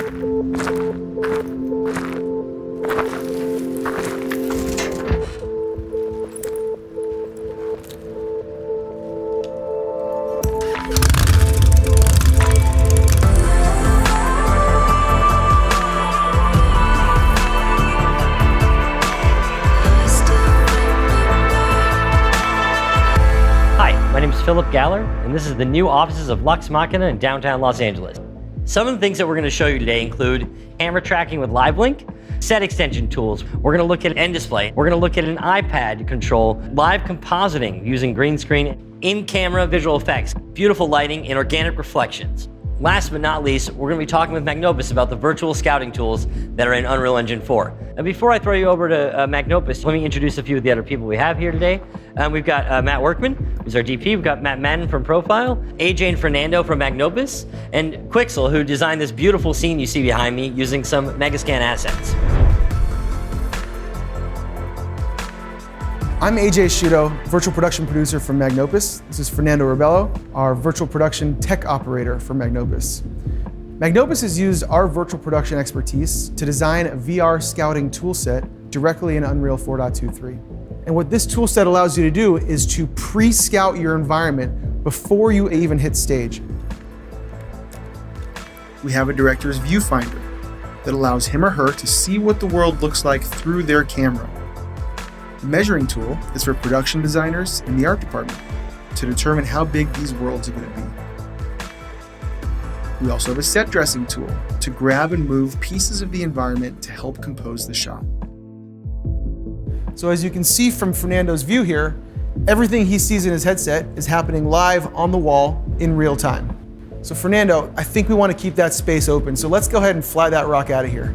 My name is Philip Galler, and this is the new offices of Lux Machina in downtown Los Angeles. Some of the things that we're going to show you today include camera tracking with LiveLink, set extension tools. We're going to look at end display. We're going to look at an iPad to control live compositing using green screen, in-camera visual effects, beautiful lighting, and organic reflections. Last but not least, we're going to be talking with Magnopus about the virtual scouting tools that are in Unreal Engine 4. And before I throw you over to Magnopus, let me introduce a few of the other people we have here today. We've got Matt Workman, who's our DP. We've got Matt Madden from Profile, AJ and Fernando from Magnopus, and Quixel, who designed this beautiful scene you see behind me using some Megascan assets. I'm AJ Shudo, virtual production producer from Magnopus. This is Fernando Rebello, our virtual production tech operator for Magnopus. Magnopus has used our virtual production expertise to design a VR scouting toolset directly in Unreal 4.23. And what this toolset allows you to do is to pre-scout your environment before you even hit stage. We have a director's viewfinder that allows him or her to see what the world looks like through their camera. The measuring tool is for production designers in the art department to determine how big these worlds are going to be. We also have a set dressing tool to grab and move pieces of the environment to help compose the shot. So as you can see from Fernando's view here, everything he sees in his headset is happening live on the wall in real time. So Fernando, I think we want to keep that space open, so let's go ahead and fly that rock out of here.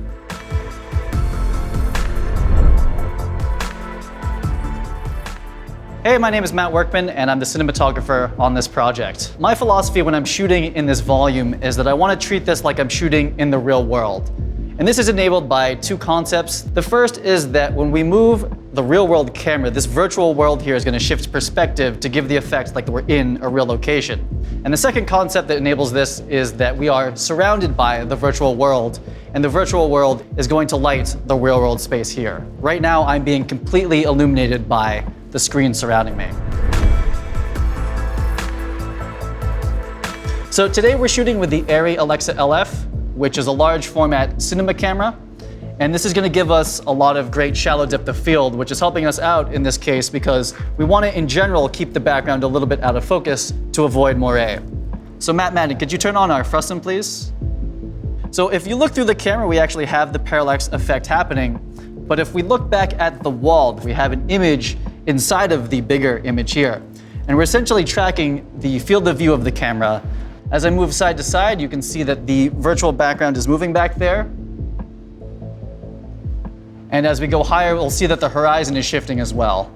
Hey, my name is Matt Workman, and I'm the cinematographer on this project. My philosophy when I'm shooting in this volume is that I want to treat this like I'm shooting in the real world. And this is enabled by two concepts. The first is that when we move the real world camera, this virtual world here is going to shift perspective to give the effect like we're in a real location. And the second concept that enables this is that we are surrounded by the virtual world, and the virtual world is going to light the real world space here. Right now, I'm being completely illuminated by the screen surrounding me. So today we're shooting with the Arri Alexa LF, which is a large format cinema camera. And this is going to give us a lot of great shallow depth of field, which is helping us out in this case because we want to, in general, keep the background a little bit out of focus to avoid moire. So Matt Madden, could you turn on our frustum, please? So if you look through the camera, we actually have the parallax effect happening. But if we look back at the wall, we have an image inside of the bigger image here. And we're essentially tracking the field of view of the camera. As I move side to side, you can see that the virtual background is moving back there. And as we go higher, we'll see that the horizon is shifting as well.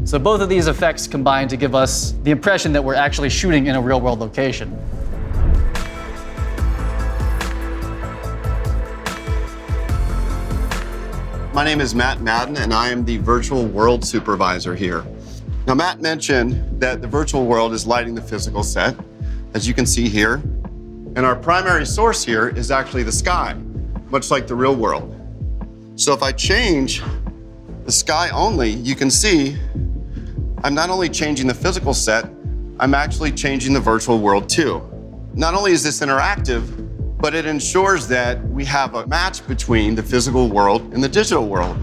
So both of these effects combine to give us the impression that we're actually shooting in a real-world location. My name is Matt Madden, and I am the virtual world supervisor here. Now, Matt mentioned that the virtual world is lighting the physical set, as you can see here. And our primary source here is actually the sky, much like the real world. So if I change the sky only, you can see I'm not only changing the physical set, I'm actually changing the virtual world too. Not only is this interactive, but it ensures that we have a match between the physical world and the digital world,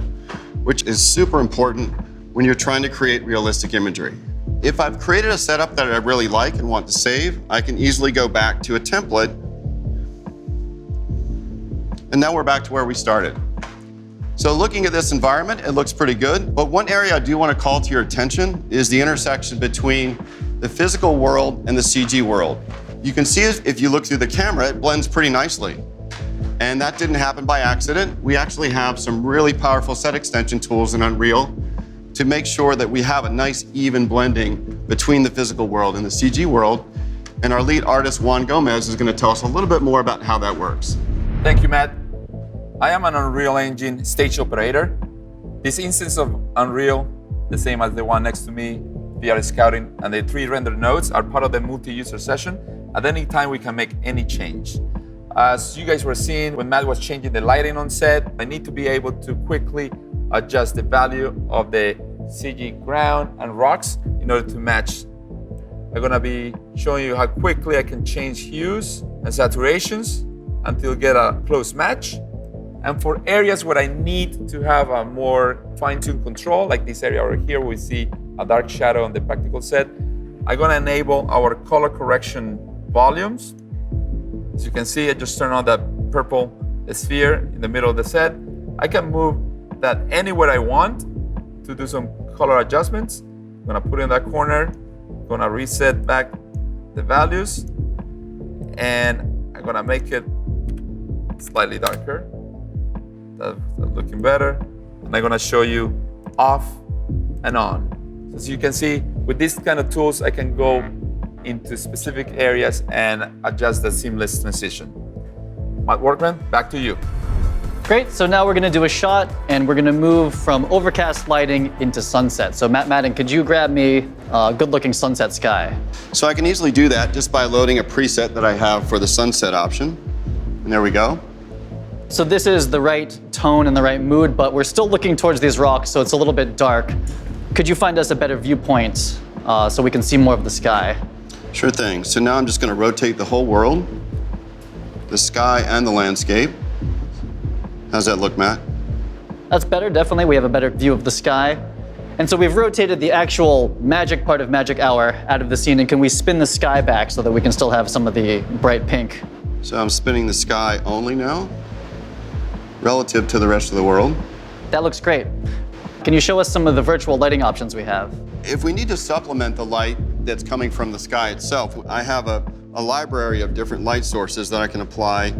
which is super important when you're trying to create realistic imagery. If I've created a setup that I really like and want to save, I can easily go back to a template. And now we're back to where we started. So looking at this environment, it looks pretty good. But one area I do want to call to your attention is the intersection between the physical world and the CG world. You can see if you look through the camera, it blends pretty nicely. And that didn't happen by accident. We actually have some really powerful set extension tools in Unreal to make sure that we have a nice even blending between the physical world and the CG world. And our lead artist, Juan Gomez, is going to tell us a little bit more about how that works. Thank you, Matt. I am an Unreal Engine stage operator. This instance of Unreal, the same as the one next to me, VR Scouting, and the 3 render nodes are part of the multi-user session. At any time, we can make any change. As you guys were seeing when Matt was changing the lighting on set, I need to be able to quickly adjust the value of the CG ground and rocks in order to match. I'm gonna be showing you how quickly I can change hues and saturations until get a close match. And for areas where I need to have a more fine-tuned control, like this area over here, we see a dark shadow on the practical set, I'm gonna enable our color correction volumes. As you can see, I just turned on that purple sphere in the middle of the set. I can move that anywhere I want to do some color adjustments. I'm gonna put it in that corner, gonna reset back the values, and I'm gonna make it slightly darker. That's looking better. And I'm gonna show you off and on. So as you can see, with these kind of tools, I can go into specific areas and adjust the seamless transition. Matt Workman, back to you. Great, so now we're gonna do a shot and we're gonna move from overcast lighting into sunset. So Matt Madden, could you grab me a good looking sunset sky? So I can easily do that just by loading a preset that I have for the sunset option. And there we go. So this is the right tone and the right mood, but we're still looking towards these rocks, so it's a little bit dark. Could you find us a better viewpoint so we can see more of the sky? Sure thing. So now I'm just going to rotate the whole world, the sky and the landscape. How's that look, Matt? That's better, definitely. We have a better view of the sky. And so we've rotated the actual magic part of Magic Hour out of the scene, and can we spin the sky back so that we can still have some of the bright pink? So I'm spinning the sky only now, relative to the rest of the world. That looks great. Can you show us some of the virtual lighting options we have? If we need to supplement the light that's coming from the sky itself, I have a library of different light sources that I can apply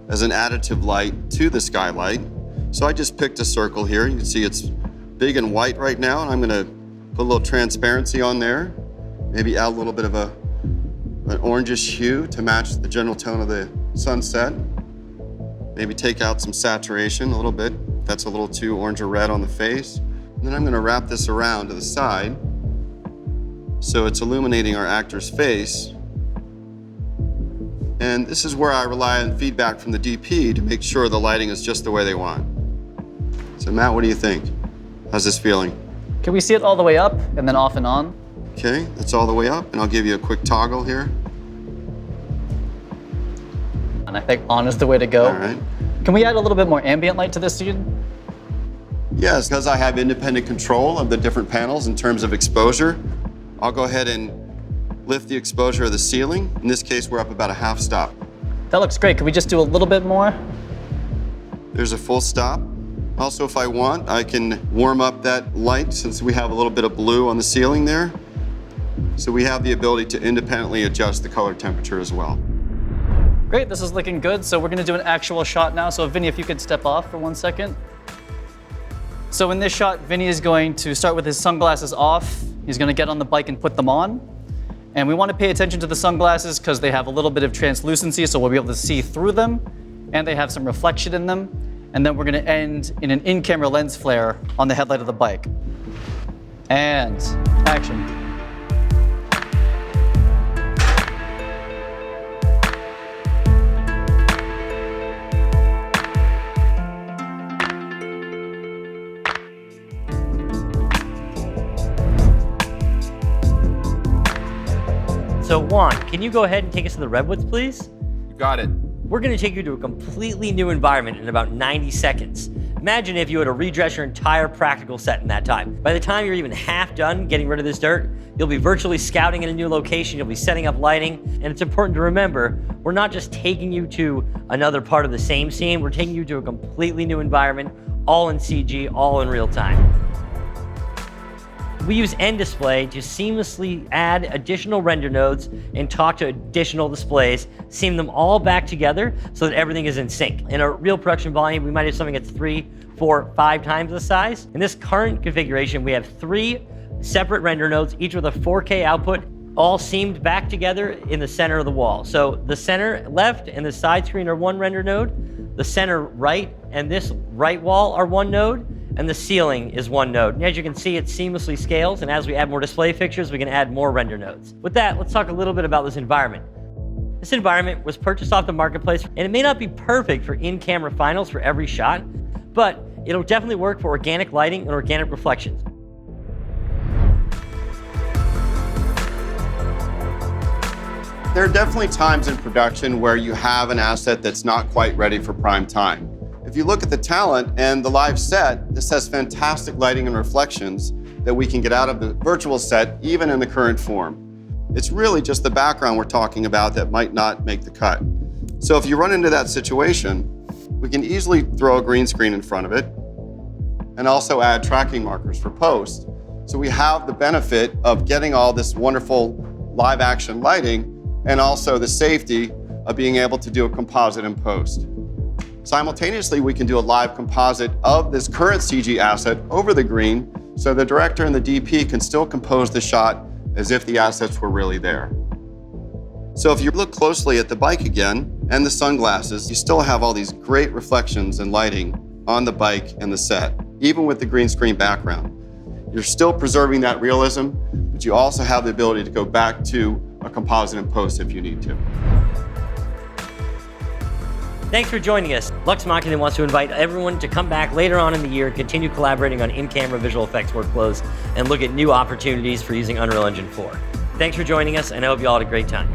as an additive light to the skylight. So I just picked a circle here. You can see it's big and white right now, and I'm gonna put a little transparency on there, maybe add a little bit of an orangish hue to match the general tone of the sunset. Maybe take out some saturation a little bit. That's a little too orange or red on the face. And then I'm gonna wrap this around to the side so it's illuminating our actor's face. And this is where I rely on feedback from the DP to make sure the lighting is just the way they want. So Matt, what do you think? How's this feeling? Can we see it all the way up and then off and on? Okay, that's all the way up, and I'll give you a quick toggle here. And I think on is the way to go. All right. Can we add a little bit more ambient light to this scene? Yes, because I have independent control of the different panels in terms of exposure, I'll go ahead and lift the exposure of the ceiling. In this case, we're up about a half stop. That looks great. Can we just do a little bit more? There's a full stop. Also, if I want, I can warm up that light since we have a little bit of blue on the ceiling there. So we have the ability to independently adjust the color temperature as well. Great, this is looking good. So we're gonna do an actual shot now. So Vinny, if you could step off for 1 second. So in this shot, Vinny is going to start with his sunglasses off. He's gonna get on the bike and put them on. And we wanna pay attention to the sunglasses because they have a little bit of translucency, so we'll be able to see through them, and they have some reflection in them. And then we're gonna end in an in-camera lens flare on the headlight of the bike. And action. So Juan, can you go ahead and take us to the Redwoods, please? You got it. We're gonna take you to a completely new environment in about 90 seconds. Imagine if you had to redress your entire practical set in that time. By the time you're even half done getting rid of this dirt, you'll be virtually scouting in a new location, you'll be setting up lighting, and it's important to remember, we're not just taking you to another part of the same scene, we're taking you to a completely new environment, all in CG, all in real time. We use End Display to seamlessly add additional render nodes and talk to additional displays, seam them all back together so that everything is in sync. In a real production volume, we might have something that's 3, 4, 5 times the size. In this current configuration, we have 3 separate render nodes, each with a 4K output, all seamed back together in the center of the wall. So the center left and the side screen are one render node, the center right and this right wall are one node, and the ceiling is one node. And as you can see, it seamlessly scales, and as we add more display fixtures, we can add more render nodes. With that, let's talk a little bit about this environment. This environment was purchased off the marketplace, and it may not be perfect for in-camera finals for every shot, but it'll definitely work for organic lighting and organic reflections. There are definitely times in production where you have an asset that's not quite ready for prime time. If you look at the talent and the live set, this has fantastic lighting and reflections that we can get out of the virtual set, even in the current form. It's really just the background we're talking about that might not make the cut. So if you run into that situation, we can easily throw a green screen in front of it and also add tracking markers for post. So we have the benefit of getting all this wonderful live action lighting and also the safety of being able to do a composite in post. Simultaneously, we can do a live composite of this current CG asset over the green, so the director and the DP can still compose the shot as if the assets were really there. So if you look closely at the bike again and the sunglasses, you still have all these great reflections and lighting on the bike and the set, even with the green screen background. You're still preserving that realism, but you also have the ability to go back to a composite in post if you need to. Thanks for joining us. Lux Machina wants to invite everyone to come back later on in the year and continue collaborating on in-camera visual effects workflows and look at new opportunities for using Unreal Engine 4. Thanks for joining us, and I hope you all had a great time.